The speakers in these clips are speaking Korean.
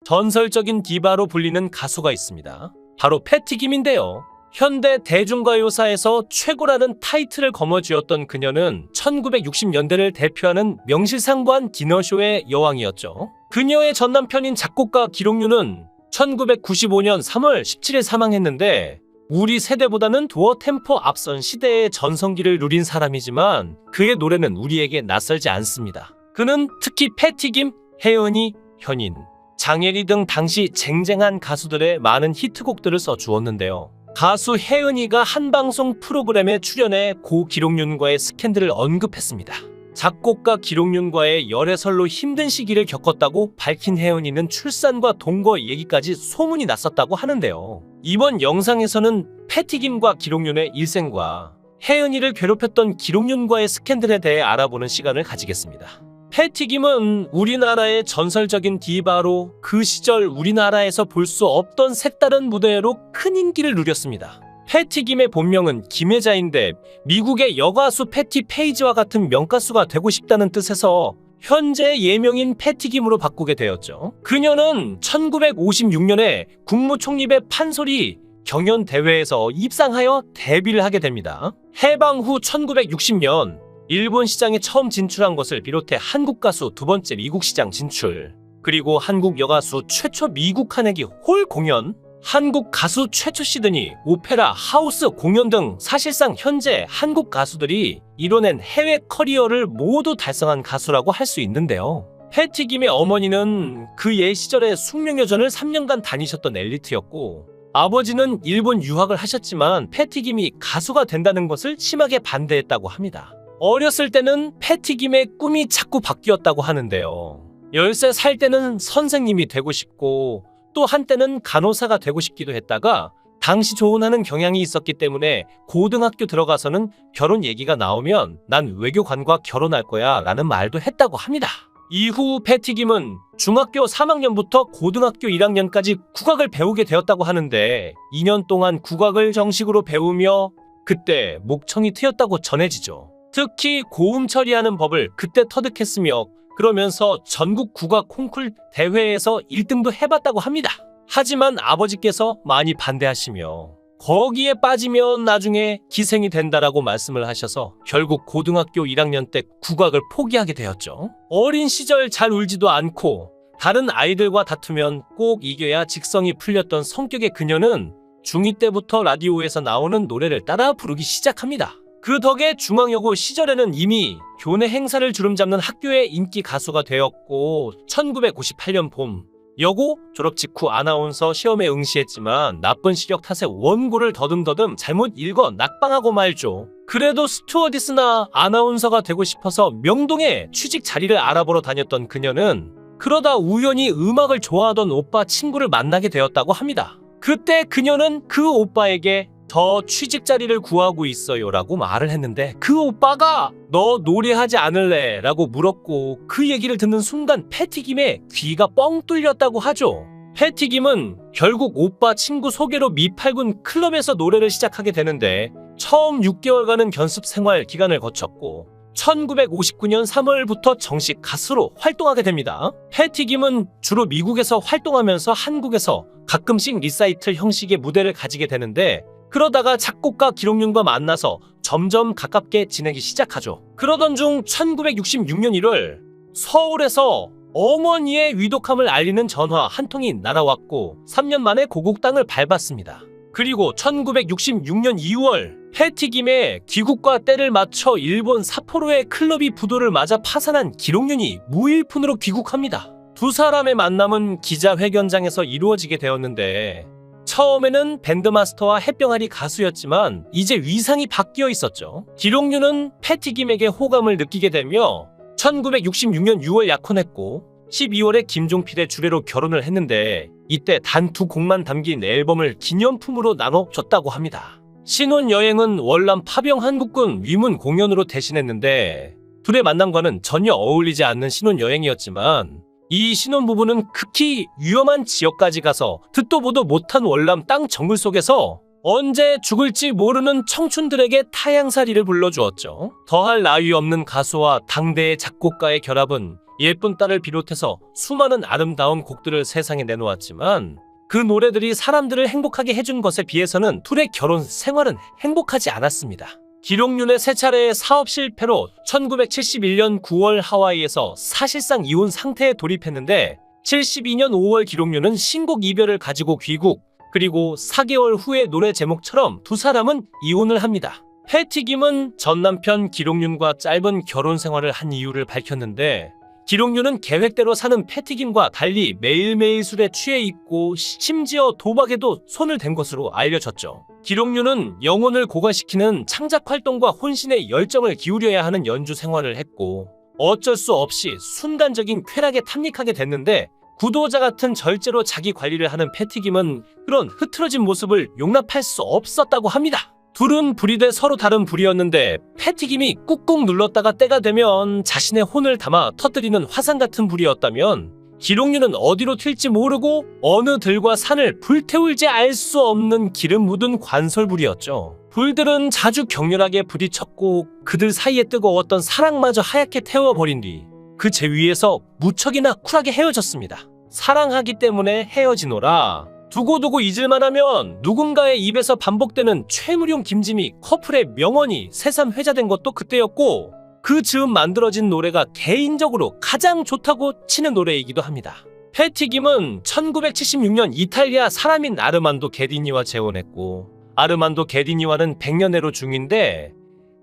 전설적인 디바로 불리는 가수가 있습니다. 바로 패티김인데요. 현대 대중가요사에서 최고라는 타이틀을 거머쥐었던 그녀는 1960년대를 대표하는 명실상부한 디너쇼의 여왕이었죠. 그녀의 전남편인 작곡가 기록유는 1995년 3월 17일 사망했는데 우리 세대보다는 도어 템포 앞선 시대의 전성기를 누린 사람이지만 그의 노래는 우리에게 낯설지 않습니다. 그는 특히 패티김, 혜은이, 현인, 장혜리 등 당시 쟁쟁한 가수들의 많은 히트곡들을 써주었는데요. 가수 혜은이가 한 방송 프로그램에 출연해 고 기록윤과의 스캔들을 언급했습니다. 작곡가 기록윤과의 열애설로 힘든 시기를 겪었다고 밝힌 혜은이는 출산과 동거 얘기까지 소문이 났었다고 하는데요. 이번 영상에서는 패티김과 기록윤의 일생과 혜은이를 괴롭혔던 기록윤과의 스캔들에 대해 알아보는 시간을 가지겠습니다. 패티김은 우리나라의 전설적인 디바로 그 시절 우리나라에서 볼 수 없던 색다른 무대로 큰 인기를 누렸습니다. 패티김의 본명은 김혜자인데 미국의 여가수 패티 페이지와 같은 명가수가 되고 싶다는 뜻에서 현재 예명인 패티김으로 바꾸게 되었죠. 그녀는 1956년에 국무총리배 판소리 경연대회에서 입상하여 데뷔를 하게 됩니다. 해방 후 1960년 일본 시장에 처음 진출한 것을 비롯해 한국 가수 두 번째 미국 시장 진출, 그리고 한국 여가수 최초 미국 카네기 홀 공연, 한국 가수 최초 시드니 오페라 하우스 공연 등 사실상 현재 한국 가수들이 이뤄낸 해외 커리어를 모두 달성한 가수라고 할 수 있는데요. 패티김의 어머니는 그 예 시절에 숙명여전을 3년간 다니셨던 엘리트였고 아버지는 일본 유학을 하셨지만 패티김이 가수가 된다는 것을 심하게 반대했다고 합니다. 어렸을 때는 패티김의 꿈이 자꾸 바뀌었다고 하는데요. 10세 살 때는 선생님이 되고 싶고 또 한때는 간호사가 되고 싶기도 했다가 당시 조언하는 경향이 있었기 때문에 고등학교 들어가서는 결혼 얘기가 나오면 난 외교관과 결혼할 거야 라는 말도 했다고 합니다. 이후 패티김은 중학교 3학년부터 고등학교 1학년까지 국악을 배우게 되었다고 하는데 2년 동안 국악을 정식으로 배우며 그때 목청이 트였다고 전해지죠. 특히 고음 처리하는 법을 그때 터득했으며 그러면서 전국 국악 콩쿨 대회에서 1등도 해봤다고 합니다. 하지만 아버지께서 많이 반대하시며 거기에 빠지면 나중에 기생이 된다라고 말씀을 하셔서 결국 고등학교 1학년 때 국악을 포기하게 되었죠. 어린 시절 잘 울지도 않고 다른 아이들과 다투면 꼭 이겨야 직성이 풀렸던 성격의 그녀는 중2 때부터 라디오에서 나오는 노래를 따라 부르기 시작합니다. 그 덕에 중앙여고 시절에는 이미 교내 행사를 주름잡는 학교의 인기 가수가 되었고 1958년 봄 여고 졸업 직후 아나운서 시험에 응시했지만 나쁜 시력 탓에 원고를 더듬더듬 잘못 읽어 낙방하고 말죠. 그래도 스튜어디스나 아나운서가 되고 싶어서 명동에 취직 자리를 알아보러 다녔던 그녀는 그러다 우연히 음악을 좋아하던 오빠 친구를 만나게 되었다고 합니다. 그때 그녀는 그 오빠에게 저 취직 자리를 구하고 있어요 라고 말을 했는데 그 오빠가 너 노래하지 않을래? 라고 물었고 그 얘기를 듣는 순간 패티김의 귀가 뻥 뚫렸다고 하죠. 패티김은 결국 오빠 친구 소개로 미팔군 클럽에서 노래를 시작하게 되는데 처음 6개월간은 연습 생활 기간을 거쳤고 1959년 3월부터 정식 가수로 활동하게 됩니다. 패티김은 주로 미국에서 활동하면서 한국에서 가끔씩 리사이틀 형식의 무대를 가지게 되는데 그러다가 작곡가 기록윤과 만나서 점점 가깝게 지내기 시작하죠. 그러던 중 1966년 1월 서울에서 어머니의 위독함을 알리는 전화 한 통이 날아왔고 3년 만에 고국 땅을 밟았습니다. 그리고 1966년 2월 패티김의 귀국과 때를 맞춰 일본 삿포로의 클럽이 부도를 맞아 파산한 기록윤이 무일푼으로 귀국합니다. 두 사람의 만남은 기자회견장에서 이루어지게 되었는데 처음에는 밴드마스터와 햇병아리 가수였지만 이제 위상이 바뀌어 있었죠. 기록윤은 패티김에게 호감을 느끼게 되며 1966년 6월 약혼했고 12월에 김종필의 주례로 결혼을 했는데 이때 단 2곡만 담긴 앨범을 기념품으로 나눠줬다고 합니다. 신혼여행은 월남 파병 한국군 위문 공연으로 대신했는데 둘의 만남과는 전혀 어울리지 않는 신혼여행이었지만 이 신혼부부는 극히 위험한 지역까지 가서 듣도 보도 못한 월남 땅 정글 속에서 언제 죽을지 모르는 청춘들에게 타향살이를 불러주었죠. 더할 나위 없는 가수와 당대의 작곡가의 결합은 예쁜 딸을 비롯해서 수많은 아름다운 곡들을 세상에 내놓았지만 그 노래들이 사람들을 행복하게 해준 것에 비해서는 둘의 결혼 생활은 행복하지 않았습니다. 기록윤의 세 차례의 사업 실패로 1971년 9월 하와이에서 사실상 이혼 상태에 돌입했는데 72년 5월 기록윤은 신곡 이별을 가지고 귀국, 그리고 4개월 후의 노래 제목처럼 두 사람은 이혼을 합니다. 패티 김은 전 남편 기록윤과 짧은 결혼 생활을 한 이유를 밝혔는데 기록윤은 계획대로 사는 패티 김과 달리 매일매일 술에 취해 있고 심지어 도박에도 손을 댄 것으로 알려졌죠. 기록윤은 영혼을 고갈시키는 창작 활동과 혼신의 열정을 기울여야 하는 연주 생활을 했고 어쩔 수 없이 순간적인 쾌락에 탐닉하게 됐는데 구도자 같은 절제로 자기 관리를 하는 패티 김은 그런 흐트러진 모습을 용납할 수 없었다고 합니다. 둘은 불이 돼 서로 다른 불이었는데 패티 김이 꾹꾹 눌렀다가 때가 되면 자신의 혼을 담아 터뜨리는 화산 같은 불이었다면 기록윤은 어디로 튈지 모르고 어느 들과 산을 불태울지 알 수 없는 기름 묻은 관솔불이었죠. 불들은 자주 격렬하게 부딪혔고 그들 사이에 뜨거웠던 사랑마저 하얗게 태워버린 뒤 그 제 위에서 무척이나 쿨하게 헤어졌습니다. 사랑하기 때문에 헤어지노라. 두고두고 잊을만 하면 누군가의 입에서 반복되는 최무룡 김지미 커플의 명언이 새삼 회자된 것도 그때였고 그 즈음 만들어진 노래가 개인적으로 가장 좋다고 치는 노래이기도 합니다. 패티 김은 1976년 이탈리아 사람인 아르만도 게디니와 재혼했고 아르만도 게디니와는 100년애로 중인데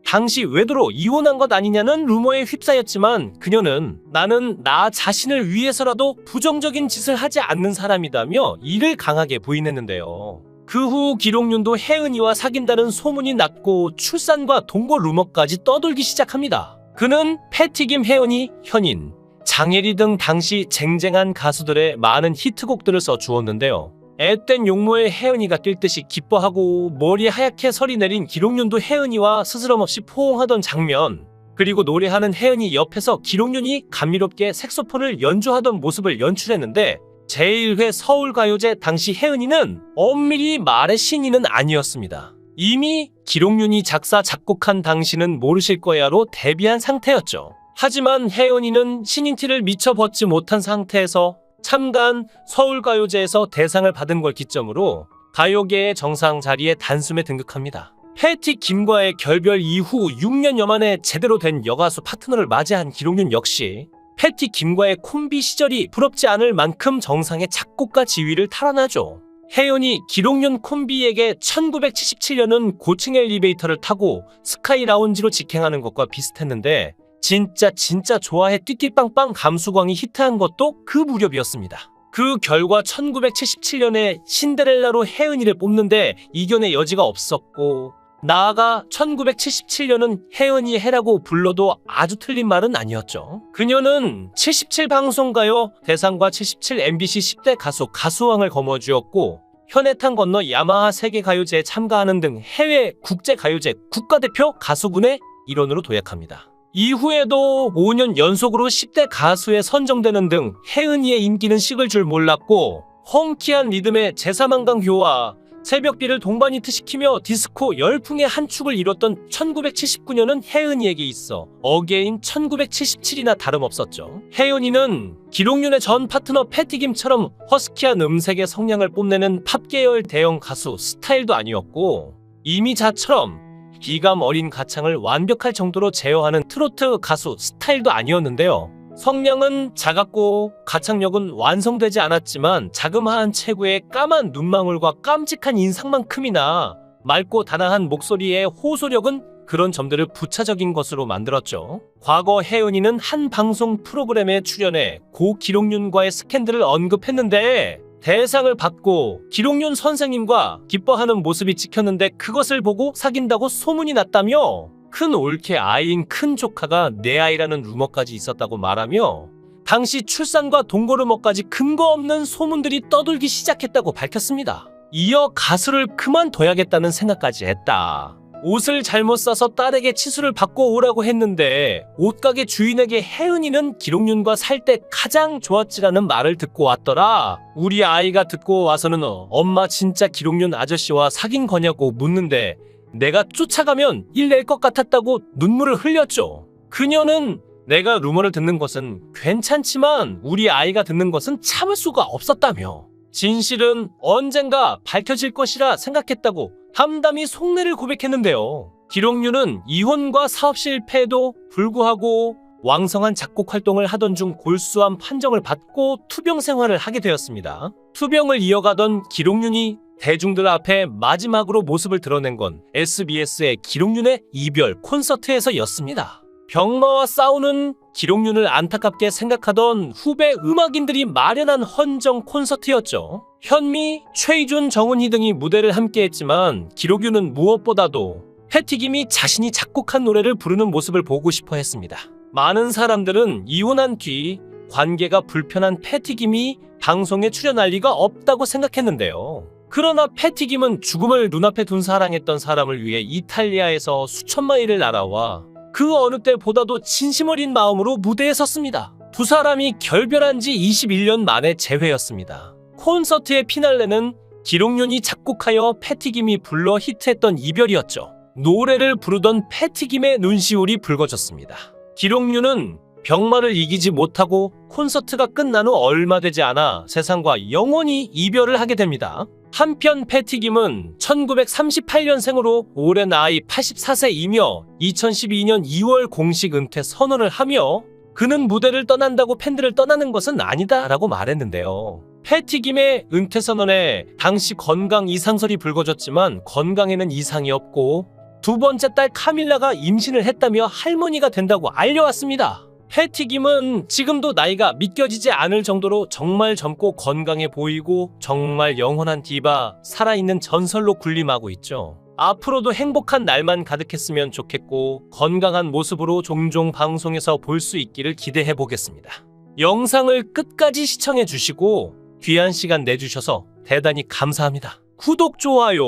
당시 외도로 이혼한 것 아니냐는 루머에 휩싸였지만 그녀는 나는 나 자신을 위해서라도 부정적인 짓을 하지 않는 사람이다며 이를 강하게 부인했는데요. 그 후 기록윤도 혜은이와 사귄다는 소문이 났고 출산과 동거 루머까지 떠돌기 시작합니다. 그는 패티 김, 혜은이, 현인, 장혜리 등 당시 쟁쟁한 가수들의 많은 히트곡들을 써주었는데요. 앳된 용모에 혜은이가 뛸 듯이 기뻐하고 머리에 하얗게 설이 내린 기록윤도 혜은이와 스스럼없이 포옹하던 장면, 그리고 노래하는 혜은이 옆에서 기록윤이 감미롭게 색소폰을 연주하던 모습을 연출했는데 제1회 서울가요제 당시 혜은이는 엄밀히 말해 신인은 아니었습니다. 이미 기록윤이 작사 작곡한 당시는 모르실 거야로 데뷔한 상태였죠. 하지만 혜은이는 신인 티를 미처 벗지 못한 상태에서 참가한 서울가요제에서 대상을 받은 걸 기점으로 가요계의 정상 자리에 단숨에 등극합니다. 패티 김과의 결별 이후 6년여 만에 제대로 된 여가수 파트너를 맞이한 기록윤 역시 패티 김과의 콤비 시절이 부럽지 않을 만큼 정상의 작곡가 지위를 탈환하죠. 혜연이 기록윤 콤비에게 1977년은 고층 엘리베이터를 타고 스카이 라운지로 직행하는 것과 비슷했는데 진짜 좋아해 띠띠빵빵 감수광이 히트한 것도 그 무렵이었습니다. 그 결과 1977년에 신데렐라로 혜은이를 뽑는데 이견의 여지가 없었고 나아가 1977년은 혜은이의 해라고 불러도 아주 틀린 말은 아니었죠. 그녀는 77 방송가요 대상과 77 MBC 10대 가수 가수왕을 거머쥐었고 현해탄 건너 야마하 세계가요제에 참가하는 등 해외 국제가요제 국가대표 가수군의 일원으로 도약합니다. 이후에도 5년 연속으로 10대 가수에 선정되는 등 혜은이의 인기는 식을 줄 몰랐고 펑키한 리듬의 제3한강 교와 새벽비를 동반 히트시키며 디스코 열풍의 한 축을 이뤘던 1979년은 혜은이에게 있어 어게인 1977이나 다름없었죠. 혜은이는 기록윤의 전 파트너 패티 김처럼 허스키한 음색의 성량을 뽐내는 팝 계열 대형 가수 스타일도 아니었고 이미자처럼 기감 어린 가창을 완벽할 정도로 제어하는 트로트 가수 스타일도 아니었는데요. 성량은 작았고 가창력은 완성되지 않았지만 자그마한 체구의 까만 눈망울과 깜찍한 인상만큼이나 맑고 단아한 목소리의 호소력은 그런 점들을 부차적인 것으로 만들었죠. 과거 혜은이는 한 방송 프로그램에 출연해 고 기록윤과의 스캔들을 언급했는데 대상을 받고 기록윤 선생님과 기뻐하는 모습이 찍혔는데 그것을 보고 사귄다고 소문이 났다며 큰 올케 아이인 큰 조카가 내 아이라는 루머까지 있었다고 말하며 당시 출산과 동거 루머까지 근거 없는 소문들이 떠돌기 시작했다고 밝혔습니다. 이어 가수를 그만둬야겠다는 생각까지 했다. 옷을 잘못 사서 딸에게 치수를 받고 오라고 했는데 옷가게 주인에게 혜은이는 기록윤과 살 때 가장 좋았지라는 말을 듣고 왔더라. 우리 아이가 듣고 와서는 엄마 진짜 기록윤 아저씨와 사귄 거냐고 묻는데 내가 쫓아가면 일 낼 것 같았다고 눈물을 흘렸죠. 그녀는 내가 루머를 듣는 것은 괜찮지만 우리 아이가 듣는 것은 참을 수가 없었다며 진실은 언젠가 밝혀질 것이라 생각했다고 담담히 속내를 고백했는데요. 기록유는 이혼과 사업 실패에도 불구하고 왕성한 작곡 활동을 하던 중 골수암 판정을 받고 투병 생활을 하게 되었습니다. 투병을 이어가던 기록윤이 대중들 앞에 마지막으로 모습을 드러낸 건 SBS의 기록윤의 이별 콘서트에서였습니다. 병마와 싸우는 기록윤을 안타깝게 생각하던 후배 음악인들이 마련한 헌정 콘서트였죠. 현미, 최희준, 정은희 등이 무대를 함께했지만 기록윤은 무엇보다도 패티김이 자신이 작곡한 노래를 부르는 모습을 보고 싶어 했습니다. 많은 사람들은 이혼한 뒤 관계가 불편한 패티김이 방송에 출연할 리가 없다고 생각했는데요. 그러나 패티김은 죽음을 눈앞에 둔 사랑했던 사람을 위해 이탈리아에서 수천 마일을 날아와 그 어느 때보다도 진심 어린 마음으로 무대에 섰습니다. 두 사람이 결별한 지 21년 만에 재회였습니다. 콘서트의 피날레는 기록윤이 작곡하여 패티김이 불러 히트했던 이별이었죠. 노래를 부르던 패티김의 눈시울이 붉어졌습니다. 기록윤은 병마를 이기지 못하고 콘서트가 끝난 후 얼마 되지 않아 세상과 영원히 이별을 하게 됩니다. 한편 패티김은 1938년생으로 올해 나이 84세이며 2012년 2월 공식 은퇴 선언을 하며 그는 무대를 떠난다고 팬들을 떠나는 것은 아니다 라고 말했는데요. 패티김의 은퇴 선언에 당시 건강 이상설이 불거졌지만 건강에는 이상이 없고 두 번째 딸 카밀라가 임신을 했다며 할머니가 된다고 알려왔습니다. 패티김은 지금도 나이가 믿겨지지 않을 정도로 정말 젊고 건강해 보이고 정말 영원한 디바, 살아있는 전설로 군림하고 있죠. 앞으로도 행복한 날만 가득했으면 좋겠고 건강한 모습으로 종종 방송에서 볼 수 있기를 기대해 보겠습니다. 영상을 끝까지 시청해 주시고 귀한 시간 내주셔서 대단히 감사합니다. 구독, 좋아요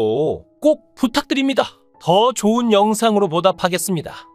꼭 부탁드립니다. 더 좋은 영상으로 보답하겠습니다.